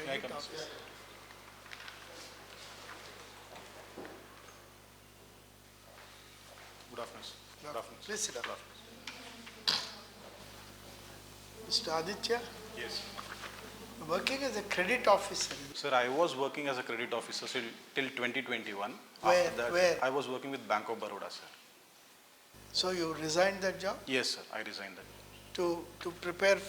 May I come, sir? Good afternoon, sir. Good afternoon, sir. Please sit down. Good afternoon. Mr. Aditya, Yes. working as a credit officer. Sir, I was working as a credit officer till 2021. Where? After that, Where? I was working with Bank of Baroda, sir. So you resigned that job Yes, sir. I resigned that. to prepare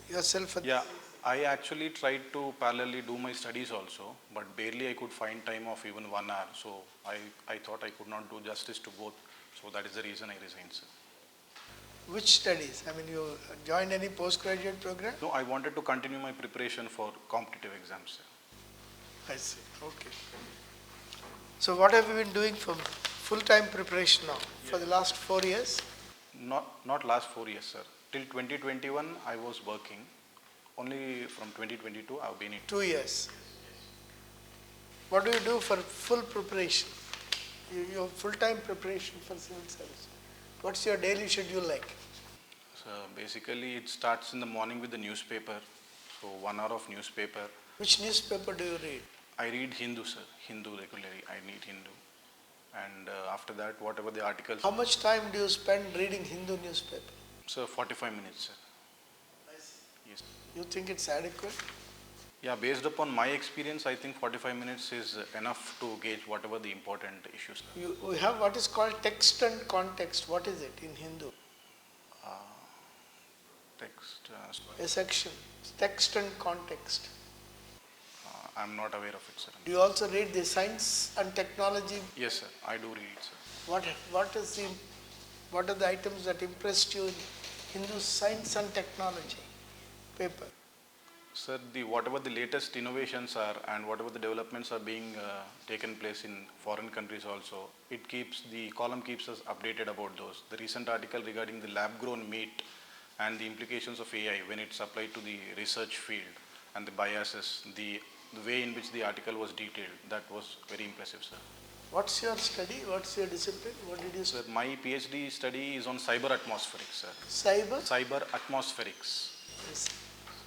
yourself for Yeah, I actually tried to parallelly do my studies also, but barely I could find time of even 1 hour. So I thought I could not do justice to both. So that is the reason I resigned, sir. which studies? I mean, you joined any postgraduate program? No, I wanted to continue my preparation for competitive exams, sir. I see. Okay. So what have you been doing for full-time preparation now for the last 4 years? Not last 4 years, sir. Till 2021, I was working. Only from 2022, I've been in. 2 years. What do you do for full preparation? Your full-time preparation for civil service. What's your daily schedule like? So basically, it starts in the morning with the newspaper. So 1 hour of newspaper. Which newspaper do you read? I read Hindu, sir. Hindu regularly. I need Hindu. And after that, whatever the articles. How much time do you spend reading Hindu newspaper? So 45 minutes, sir. Yes. You think it's adequate? Yeah, based upon my experience, I think 45 minutes is enough to gauge whatever the important issues. We have what is called text and context. What is it in Hindu? Text. A section. Text and context. I'm not aware of it, sir. Do you also read the science and technology? Yes, sir. I do read it, sir. What are the items that impressed you in Hindu science and technology paper? Sir, whatever the latest innovations are and whatever the developments are being taken place in foreign countries also, the column keeps us updated about those. The recent article regarding the lab-grown meat and the implications of AI when it's applied to the research field and the biases, the way in which the article was detailed, that was very impressive, sir. What's your study? What's your discipline? What did you study? Sir, my PhD study is on cyber atmospherics, sir. Cyber? Cyber atmospherics. Yes.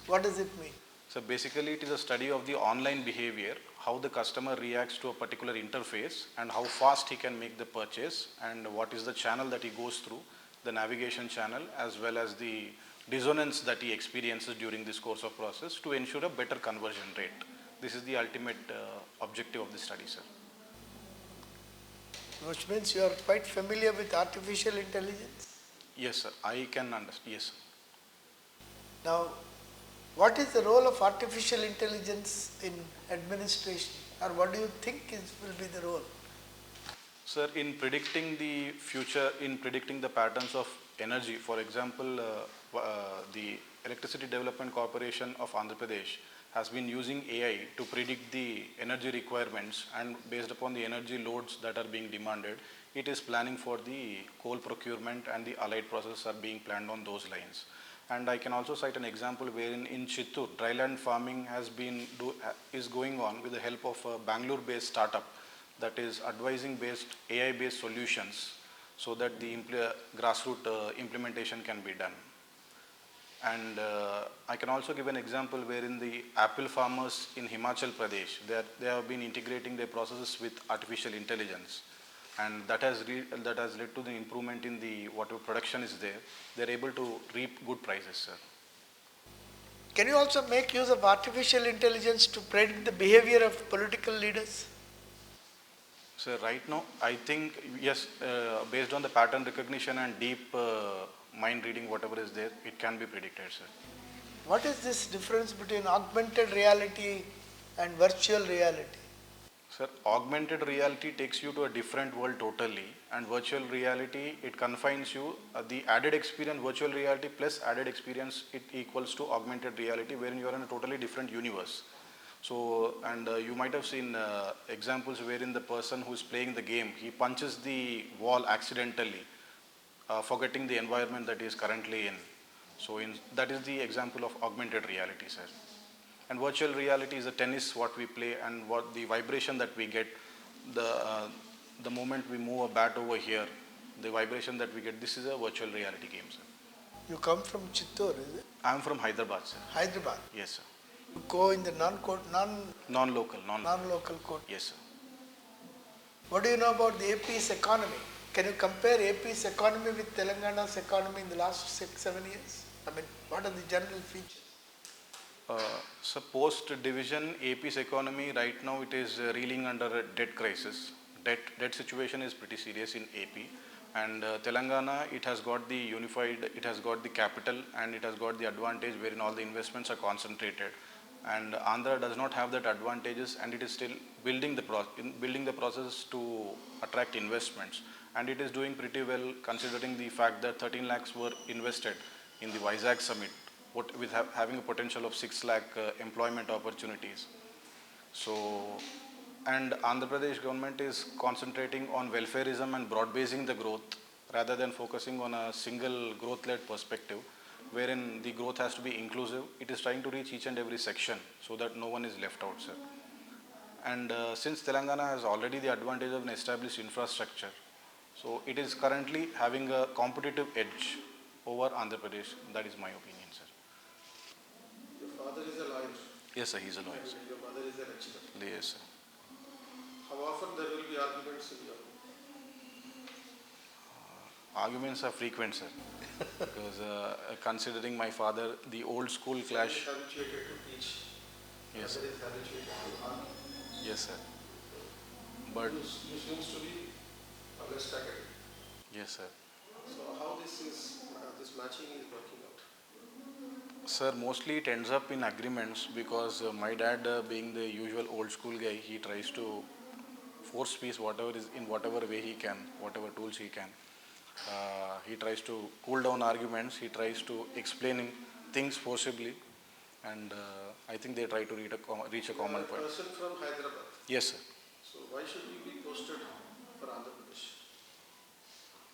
What does it mean? So basically it is a study of the online behavior, how the customer reacts to a particular interface and how fast he can make the purchase and what is the channel that he goes through, the navigation channel, as well as the dissonance that he experiences during this course of process to ensure a better conversion rate. This is the ultimate objective of the study, sir. Which means you are quite familiar with artificial intelligence? Yes, sir. I can understand. Yes, sir. Now, what is the role of artificial intelligence in administration, or what do you think will be the role? Sir, in predicting the future, in predicting the patterns of energy, for example, the Electricity Development Corporation of Andhra Pradesh has been using AI to predict the energy requirements, and based upon the energy loads that are being demanded, it is planning for the coal procurement and the allied processes are being planned on those lines. And I can also cite an example wherein in Chittoor, dryland farming is going on with the help of a Bangalore-based startup that is advising based AI-based solutions so that the grassroots implementation can be done. And I can also give an example wherein the apple farmers in Himachal Pradesh, they have been integrating their processes with artificial intelligence. And that has led to the improvement in the whatever production is there. They're able to reap good prices, sir. Can you also make use of artificial intelligence to predict the behavior of political leaders? Sir, right now, I think, yes, based on the pattern recognition and deep mind reading, whatever is there, it can be predicted, sir. What is this difference between augmented reality and virtual reality? Sir, augmented reality takes you to a different world totally, and virtual reality, it confines you, the added experience, virtual reality plus added experience, it equals to augmented reality, wherein you are in a totally different universe. So, and you might have seen examples wherein the person who is playing the game, he punches the wall accidentally, forgetting the environment that he is currently in. So, that is the example of augmented reality, sir. And virtual reality is a tennis what we play, and what the vibration that we get, the moment we move a bat over here, the vibration that we get, this is a virtual reality game, sir. You come from Chittoor, is it? I am from Hyderabad, sir. Hyderabad. Yes, sir. You go in the Non-local. non-local code. Yes, sir. What do you know about the AP's economy? Can you compare AP's economy with Telangana's economy in the last 6-7 years? I mean, what are the general features? So post-division, AP's economy right now it is reeling under a debt crisis. Debt situation is pretty serious in AP. And Telangana, it has got the capital, and it has got the advantage wherein all the investments are concentrated. And Andhra does not have that advantages, and it is still building the process to attract investments. And it is doing pretty well considering the fact that 13 lakhs were invested in the Vizag summit, with having a potential of 6 lakh employment opportunities. So, and Andhra Pradesh government is concentrating on welfareism and broad-basing the growth rather than focusing on a single growth-led perspective, wherein the growth has to be inclusive. It is trying to reach each and every section so that no one is left out, sir. And since Telangana has already the advantage of an established infrastructure, so it is currently having a competitive edge over Andhra Pradesh. That is my opinion, sir. Your father is a lawyer. Yes, sir, he is a lawyer. And your mother is a lecturer. Yes, sir. How often there will be arguments in your home? Arguments are frequent, sir, because considering my father, the old school clash. Father is habituated to teach. Yes, Mother is habituated to argue. yes, sir. But You seems to be a best academic. yes, sir. So how this matching is working out? Sir, mostly it ends up in agreements because my dad, being the usual old school guy, he tries to force peace whatever way he can, whatever tools he can. He tries to cool down arguments. He tries to explaining things forcibly, and I think they try to reach a common You are a point. person from Hyderabad. Yes, sir. So why should you be posted for Andhra Pradesh?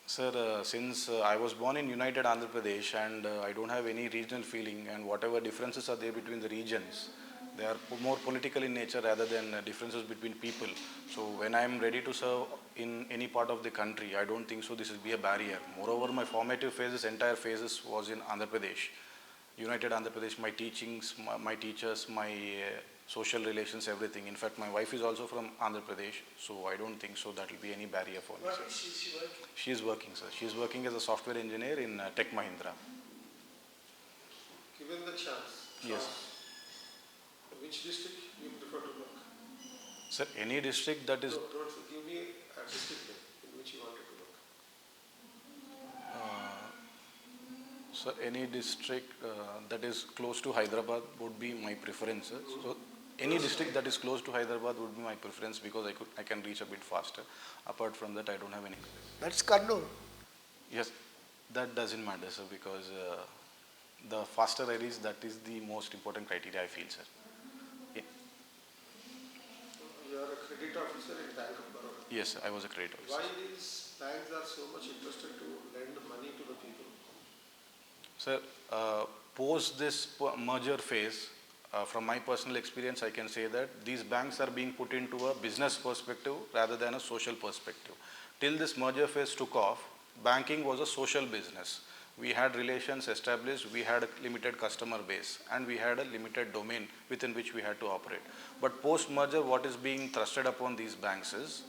Sir, since I was born in United Andhra Pradesh, and I don't have any regional feeling, and whatever differences are there between the regions, they are more political in nature rather than differences between people. So when I am ready to serve in any part of the country, I don't think so this will be a barrier. Moreover, my formative phases, entire phases was in Andhra Pradesh. United Andhra Pradesh, my teachings, my teachers, my social relations, everything. In fact, my wife is also from Andhra Pradesh, so I don't think so that will be any barrier for me. What Sir. is she working? She is working, sir. She is working as a software engineer in Tech Mahindra. Given the chance, Yes. which district you prefer to work? Sir, any district that is, Don't give me a district name in which you wanted to work. sir, any district that is close to Hyderabad would be my preference, sir. So any district that is close to Hyderabad would be my preference because I can reach a bit faster. Apart from that, I don't have any. That's Kurnool. Yes, that doesn't matter, sir, because the faster I reach, that is the most important criteria, I feel, sir. Yeah. You are a credit officer in Bank of Baroda. Yes, sir, I was a credit officer. Why these banks are so much interested to lend money to the people? Sir, post this merger phase, from my personal experience, I can say that these banks are being put into a business perspective rather than a social perspective. Till this merger phase took off, banking was a social business. We had relations established, we had a limited customer base, and we had a limited domain within which we had to operate. But post-merger, what is being thrusted upon these banks is,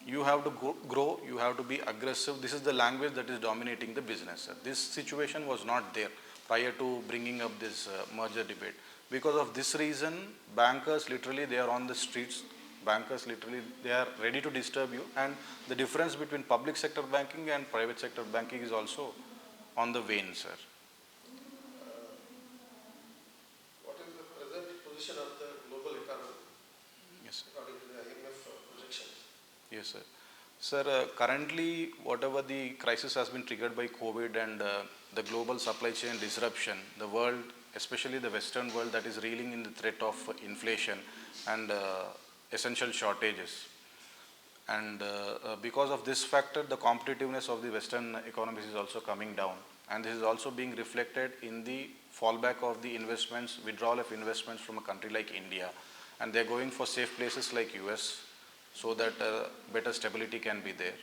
you have to grow, you have to be aggressive. This is the language that is dominating the business. This situation was not there prior to bringing up this merger debate. Because of this reason, bankers literally, they are on the streets. Bankers literally, they are ready to disturb you. And the difference between public sector banking and private sector banking is also on the wane, sir. What is the present position of the global economy Yes, sir. according to the IMF projections? Yes, sir. Sir, currently, whatever the crisis has been triggered by COVID and the global supply chain disruption, the world, especially the Western world, that is reeling in the threat of inflation and essential shortages. And because of this factor, the competitiveness of the Western economies is also coming down. And this is also being reflected in the fallback of the investments, withdrawal of investments from a country like India. And they're going for safe places like US so that better stability can be there.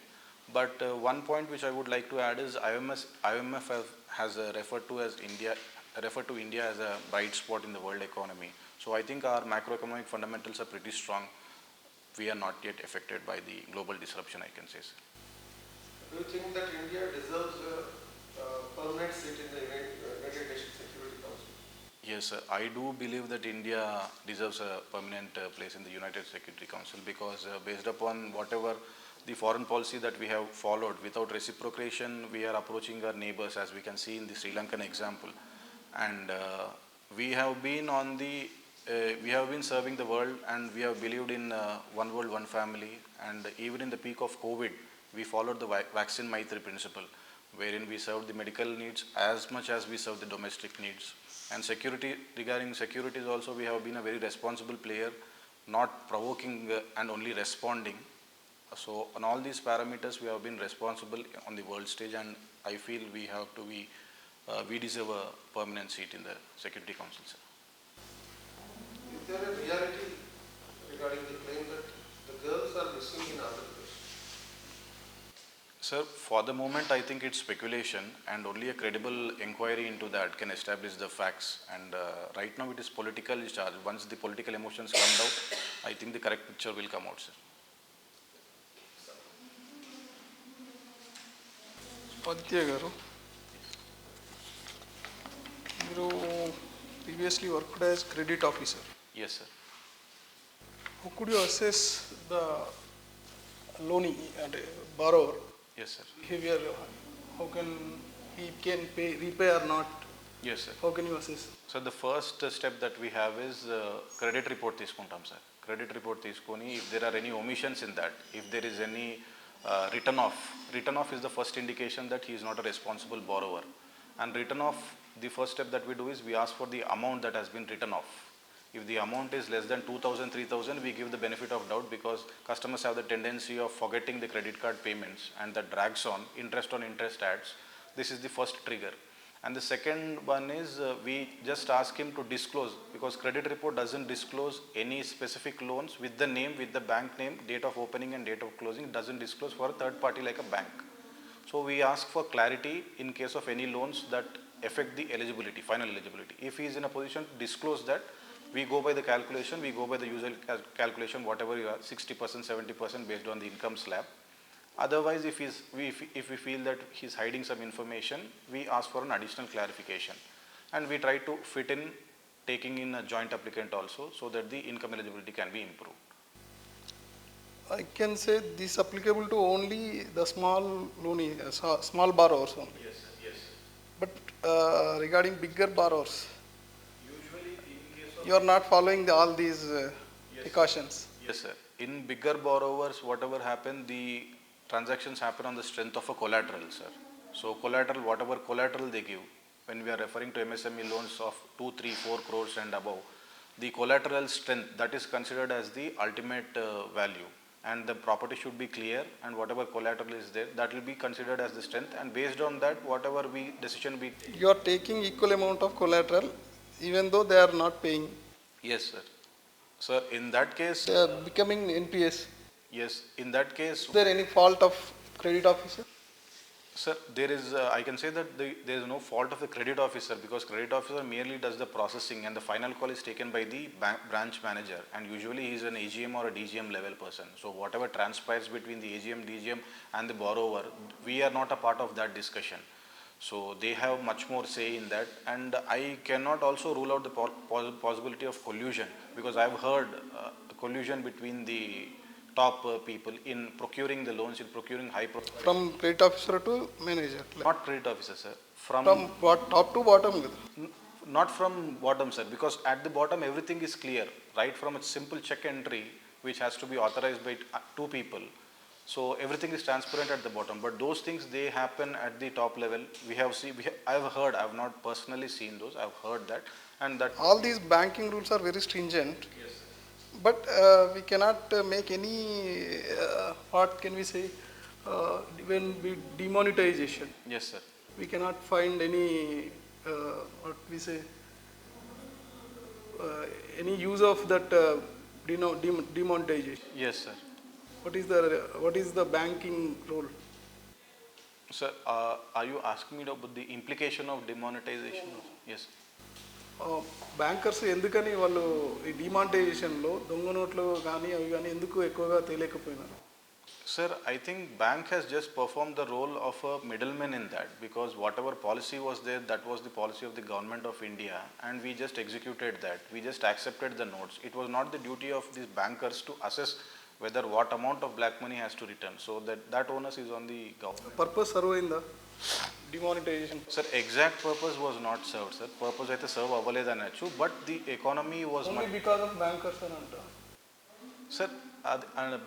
But one point which I would like to add is IMF has referred to India as a bright spot in the world economy. So I think our macroeconomic fundamentals are pretty strong. We are not yet affected by the global disruption, I can say, sir. Do you think that India deserves a permanent seat in the United Nations Security Council? Yes, sir. I do believe that India deserves a permanent place in the United Security Council because based upon whatever the foreign policy that we have followed, without reciprocation, we are approaching our neighbors, as we can see in the Sri Lankan example. And we have been we have been serving the world, and we have believed in one world, one family. And even in the peak of COVID, we followed the vaccine Maitri principle, wherein we served the medical needs as much as we serve the domestic needs. And security, regarding securities also, we have been a very responsible player, not provoking and only responding. So on all these parameters, we have been responsible on the world stage, and I feel we have to be, we deserve a permanent seat in the Security Council, sir. Is there a reality regarding the claim that the girls are missing in Andhra Pradesh? Sir, for the moment, I think it's speculation, and only a credible inquiry into that can establish the facts. And right now, it is political charge. Once the political emotions come out, I think the correct picture will come out, sir. Aditya garu, you previously worked as credit officer. Yes, sir. How could you assess the loanee and borrower Yes, sir. behavior? How can he repay or not? Yes, sir. How can you assess? So the first step that we have is credit report తీసుకుంటాం, sir. Credit report తీసుకొని, if there are any omissions in that, if there is any written off is the first indication that he is not a responsible borrower. And written off, the first step that we do is we ask for the amount that has been written off. If the amount is less than 2,000, 3,000, we give the benefit of doubt, because customers have the tendency of forgetting the credit card payments, and that drags on interest adds. This is the first trigger. And the second one is we just ask him to disclose, because credit report doesn't disclose any specific loans with the name, with the bank name, date of opening and date of closing. It doesn't disclose for a third party like a bank. So we ask for clarity in case of any loans that affect the eligibility, final eligibility. If he is in a position to disclose that, we go by the calculation, we go by the usual calculation, whatever you are, 60%, 70% based on the income slab. Otherwise, if we feel that he's hiding some information, we ask for an additional clarification. And we try to fit in taking in a joint applicant also, so that the income eligibility can be improved. I can say this applicable to only the small loanee, small borrowers only. Yes, sir. Yes, sir. But regarding bigger borrowers, Usually in case of... you are not following all these precautions. Yes, sir. In bigger borrowers, whatever happen, the transactions happen on the strength of a collateral, sir. So collateral, whatever collateral they give, when we are referring to MSME loans of 2, 3, 4 crores and above, the collateral strength, that is considered as the ultimate value. And the property should be clear, and whatever collateral is there, that will be considered as the strength, and based on that, whatever decision we take. You are taking equal amount of collateral even though they are not paying. Yes, sir. Sir, in that case... They are becoming NPS. Yes, in that case... Is there any fault of credit officer? Sir, there is, I can say that there is no fault of the credit officer, because credit officer merely does the processing, and the final call is taken by the branch manager, and usually he is an AGM or a DGM level person. So whatever transpires between the AGM, DGM and the borrower, we are not a part of that discussion. So they have much more say in that, and I cannot also rule out the possibility of collusion, because I have heard collusion between the top people in procuring the loans, in procuring high profile. From credit officer to manager? Not credit officer, sir. From what, top to bottom? Not from bottom, sir, because at the bottom everything is clear, right from a simple check entry which has to be authorized by 2 people. So everything is transparent at the bottom, but those things, they happen at the top level. I have heard, I have not personally seen those, I have heard that, and that... All these banking rules are very stringent. Yes, sir. But we cannot make any, what can we say, when we demonetization. Yes, sir. We cannot find any, what we say, any use of that demonetization. Yes, sir. What is the banking role? Sir, are you asking me about the implication of demonetization? Yes. Bankers ఎందుకని వాళ్ళు ఈ డిమానిటైజేషన్లో దొంగ నోట్లు కానీ అవి కానీ ఎందుకు ఎక్కువగా తేలేకపోయినారు? Sir, I think bank has just performed the role of a middleman in that, because whatever policy was there, that was the policy of the government of India, and we just executed that. We just accepted the notes. It was not the duty of these bankers to assess whether what amount of black money has to return. So that onus is on the government. Purpose serve అయిందా demonetisation? Sir, exact purpose was not served, sir. Purpose అయితే serve అవ్వలేదనొచ్చు, but the economy was only because of bankers అని అంటారు. Sir,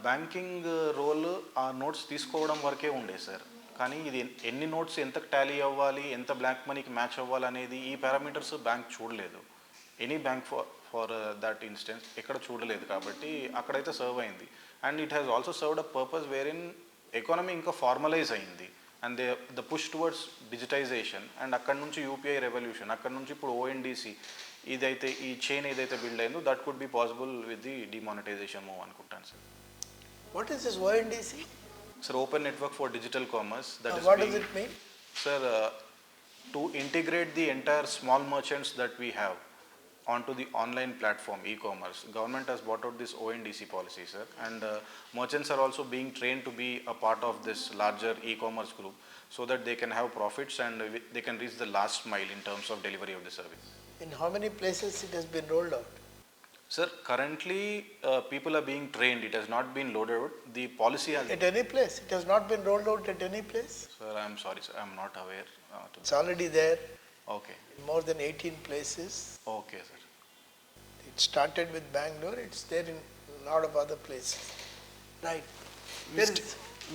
banking role ఆ notes తీసుకోవడం వరకే ఉండే sir. కానీ ఇది ఎన్ని నోట్స్ ఎంత టాలీ అవ్వాలి, ఎంత బ్లాక్ మనీకి మ్యాచ్ అవ్వాలి అనేది ఈ పారామీటర్స్ బ్యాంక్ చూడలేదు. Any bank for that instance ఎక్కడ చూడలేదు, కాబట్టి అక్కడైతే సర్వ్ అయింది. And it has also served a purpose where in economy ఇంకా ఫార్మలైజ్ అయింది, and the push towards digitization, and అక్కడ నుంచి యూపీఐ రెవల్యూషన్, అక్కడ నుంచి ఇప్పుడు ఓఎన్డీసీ ఇదైతే ఈ చైన్ ఏదైతే బిల్డ్ అయిందో that could be possible with the demonetization move అనుకుంటాను sir. What is this ONDC? Sir, Open Network for Digital Commerce. What does it mean? Sir, to integrate the entire small merchants that we have onto the online platform, e-commerce. Government has brought out this ONDC policy, sir, and merchants are also being trained to be a part of this larger e-commerce group so that they can have profits and they can reach the last mile in terms of delivery of the service. In how many places it has been rolled out? Sir, currently people are being trained. It has not been loaded out. The policy has... At any place? It has not been rolled out at any place? Sir, I am sorry, sir. I am not aware. It's already there. Okay. In more than 18 places. Okay, sir. It started with Bangalore. It's there in a lot of other places. Right.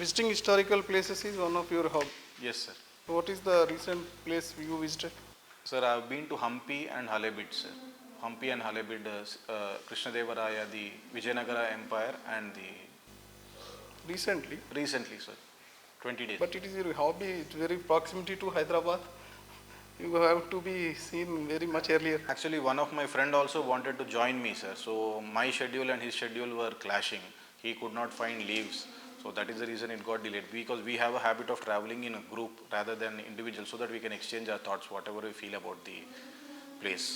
Visiting historical places is one of your hobby. Yes, sir. What is the recent place you visited? Sir, I have been to Hampi and Halebid, sir. Hampi and Halebid, Krishna Devaraya, the Vijayanagara Empire, and the... Recently? Recently, sir. 20 days. But it is your hobby, it's very proximity to Hyderabad. You have to be seen very much earlier. Actually, one of my friend also wanted to join me, sir. So, my schedule and his schedule were clashing. He could not find leaves. So, that is the reason it got delayed. Because we have a habit of traveling in a group rather than individual, so that we can exchange our thoughts, whatever we feel about the place.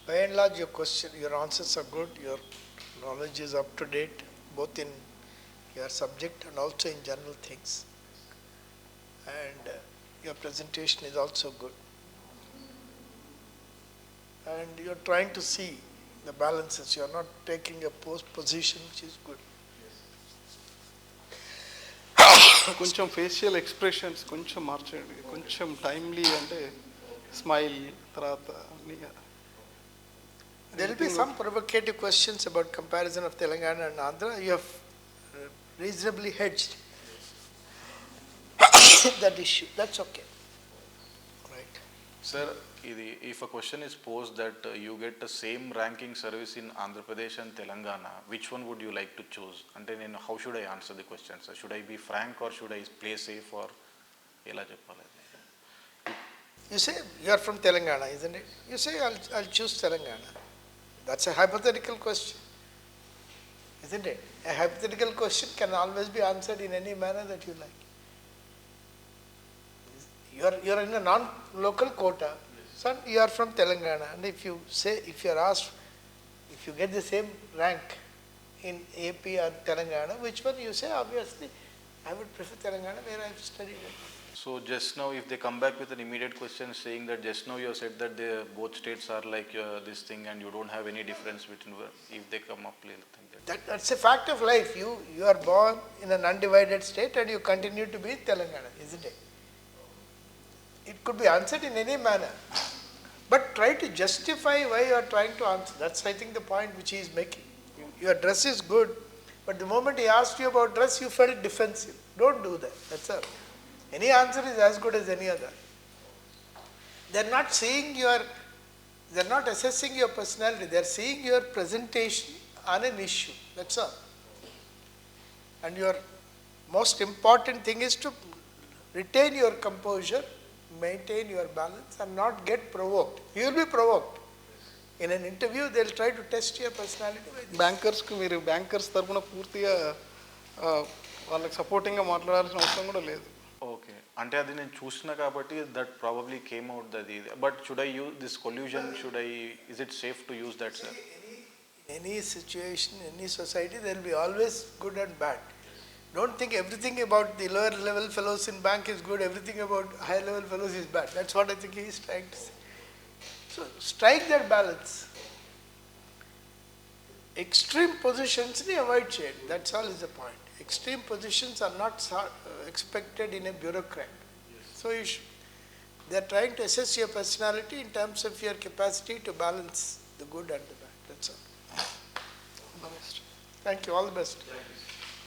By and large, your answers are good. Your knowledge is up to date, both in your subject and also in general things. And your presentation is also good. And you are trying to see the balances. You are not taking a post position, which is good. కొంచెం facial expressions కొంచెం మార్చండి, కొంచెం timely అంటే smile తర్వాత. There will be some provocative questions about comparison of Telangana and Andhra. You have reasonably hedged that issue. That's okay. Right. Sir, if a question is posed that you get the same ranking service in Andhra Pradesh and Telangana, which one would you like to choose? And then how should I answer the question, sir? Should I be frank or should I play safe or ela cheppali? You say you are from Telangana, isn't it? You say I'll choose Telangana. That's a hypothetical question, isn't it? A hypothetical question can always be answered in any manner that you like. You are in a non-local quota. Son, you are from Telangana, and if you are asked, if you get the same rank in AP or Telangana, which one you say? Obviously, I would prefer Telangana, where I have studied. So just now, if they come back with an immediate question saying that just now you have said that both states are like this thing and you don't have any difference between, if they come up like that. That's a fact of life. You are born in an undivided state and you continue to be Telangana, isn't it? It could be answered in any manner. But try to justify why you are trying to answer. That's, I think, the point which he is making. Your dress is good, but the moment he asked you about dress, you felt defensive. Don't do that. That's all. Any answer is as good as any other. They're not assessing your personality. They're seeing your presentation on an issue. That's all. And your most important thing is to retain your composure, maintain your balance and not get provoked. You will be provoked. In an interview, they will try to test your personality. బ్యాంకర్స్కి మీరు bankers తరఫున పూర్తిగా వాళ్ళకి సపోర్టింగ్గా మాట్లాడాల్సిన అవసరం కూడా లేదు. Okay. అంటే అది నేను చూసిన కాబట్టి that probably came out that. But should I use this solution, should I, is it safe to use that sir? Any situation, any society, there will be always good and bad. Don't think everything about the lower level fellows in bank is good, everything about higher level fellows is bad. That's what I think he is trying to say. So strike that balance. Extreme positions ni avoid shade. That's all is the point. Extreme positions are not expected in a bureaucrat. So they are trying to assess your personality in terms of your capacity to balance the good and the bad. That's all. Thank you. All the best.